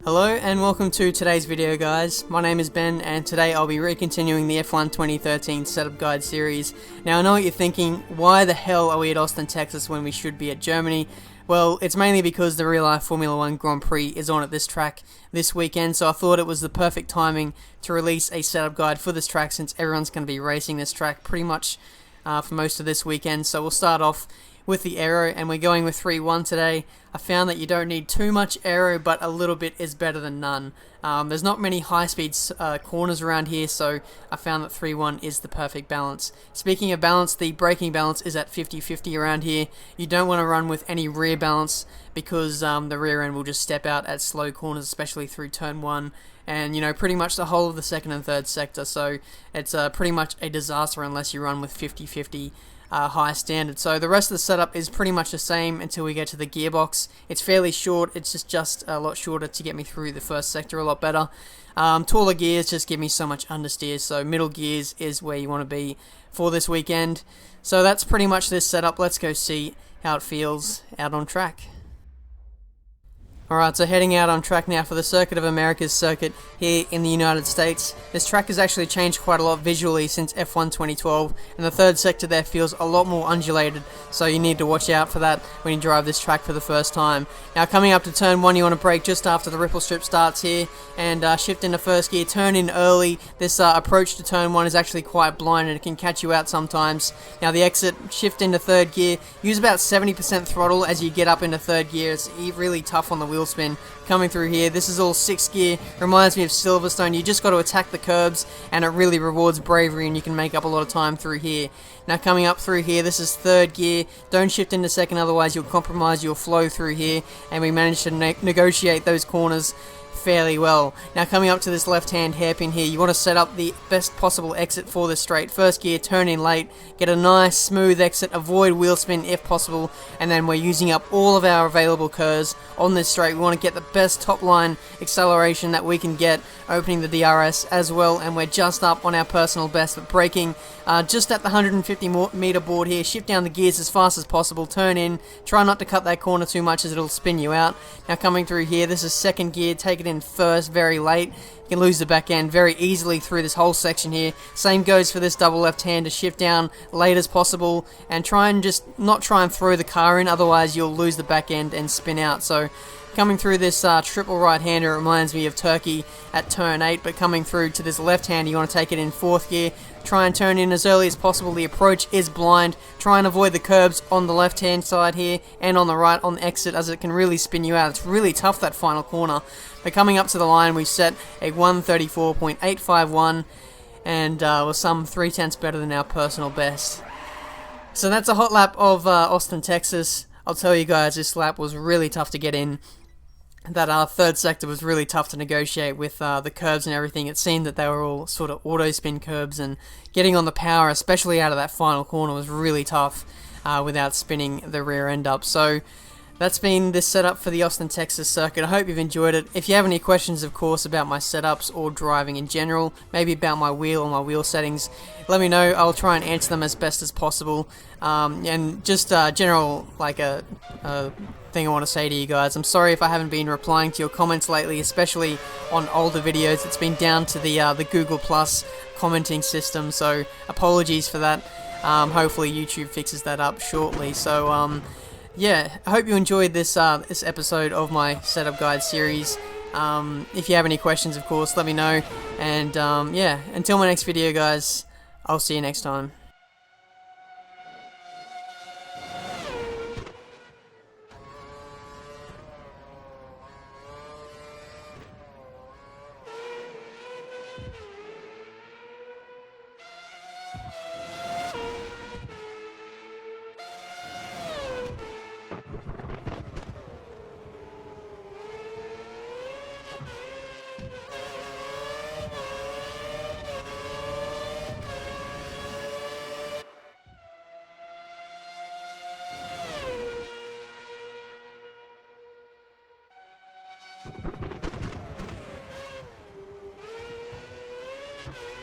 Hello and welcome to today's video, guys. My name is Ben and today I'll be recontinuing the F1 2013 setup guide series. Now I know what you're thinking, why the hell are we at Austin, Texas when we should be at Germany? Well, it's mainly because the real life Formula 1 Grand Prix is on at this track this weekend, so I thought it was the perfect timing to release a setup guide for this track since everyone's going to be racing this track pretty much for most of this weekend. So we'll start off with the aero, and we're going with 3-1 today. I found that you don't need too much aero, but a little bit is better than none. There's not many high-speed corners around here, so I found that 3-1 is the perfect balance. Speaking of balance, the braking balance is at 50-50 around here. You don't want to run with any rear balance because the rear end will just step out at slow corners, especially through turn 1. And, you know, pretty much the whole of the second and third sector, so it's pretty much a disaster unless you run with 50-50 high standard. So the rest of the setup is pretty much the same until we get to the gearbox. It's fairly short, it's just a lot shorter to get me through the first sector a lot better. Taller gears just give me so much understeer, so middle gears is where you want to be for this weekend. So that's pretty much this setup. Let's go see how it feels out on track. Alright, so heading out on track now for the Circuit of America's circuit here in the United States. This track has actually changed quite a lot visually since F1 2012, and the third sector there feels a lot more undulated, so you need to watch out for that when you drive this track for the first time. Now coming up to turn 1, you want to brake just after the ripple strip starts here, and shift into first gear, turn in early. This approach to turn 1 is actually quite blind and it can catch you out sometimes. Now the exit, shift into third gear, use about 70% throttle as you get up into third gear. It's really tough on the wheel spin coming through here. This is all 6th gear, reminds me of Silverstone. You just got to attack the curbs and it really rewards bravery and you can make up a lot of time through here. Now coming up through here, this is 3rd gear. Don't shift into 2nd, otherwise you'll compromise your flow through here, and we managed to negotiate those corners fairly well. Now coming up to this left hand hairpin here, you want to set up the best possible exit for this straight. First gear, turn in late, get a nice smooth exit, avoid wheel spin if possible, and then we're using up all of our available curves on this straight. We want to get the best top line acceleration that we can get, opening the DRS as well, and we're just up on our personal best, but braking just at the 150 meter board here. Shift down the gears as fast as possible, turn in, try not to cut that corner too much as it'll spin you out. Now coming through here, this is 2nd gear, take it in first very late. You can lose the back end very easily through this whole section here. Same goes for this double left hand, to shift down late as possible and try and just not try and throw the car in, otherwise you'll lose the back end and spin out. So coming through this triple right-hander, it reminds me of Turkey at turn 8, but coming through to this left-hander, you want to take it in 4th gear. Try and turn in as early as possible. The approach is blind. Try and avoid the curbs on the left-hand side here and on the right on the exit, as it can really spin you out. It's really tough, that final corner. But coming up to the line, we set a 134.851 and was some 0.3 better than our personal best. So that's a hot lap of Austin, Texas. I'll tell you guys, this lap was really tough to get in. That third sector was really tough to negotiate with the curbs and everything. It seemed that they were all sort of auto spin curbs, and getting on the power, especially out of that final corner, was really tough without spinning the rear end up. So that's been this setup for the Austin, Texas circuit. I hope you've enjoyed it. If you have any questions, of course, about my setups or driving in general, maybe about my wheel or my wheel settings, let me know. I'll try and answer them as best as possible. And just general, like a thing I want to say to you guys. I'm sorry if I haven't been replying to your comments lately, especially on older videos. It's been down to the Google Plus commenting system, so apologies for that. Hopefully YouTube fixes that up shortly. So yeah, I hope you enjoyed this this episode of my setup guide series. If you have any questions, of course, let me know. And yeah, until my next video, guys, I'll see you next time. Bye.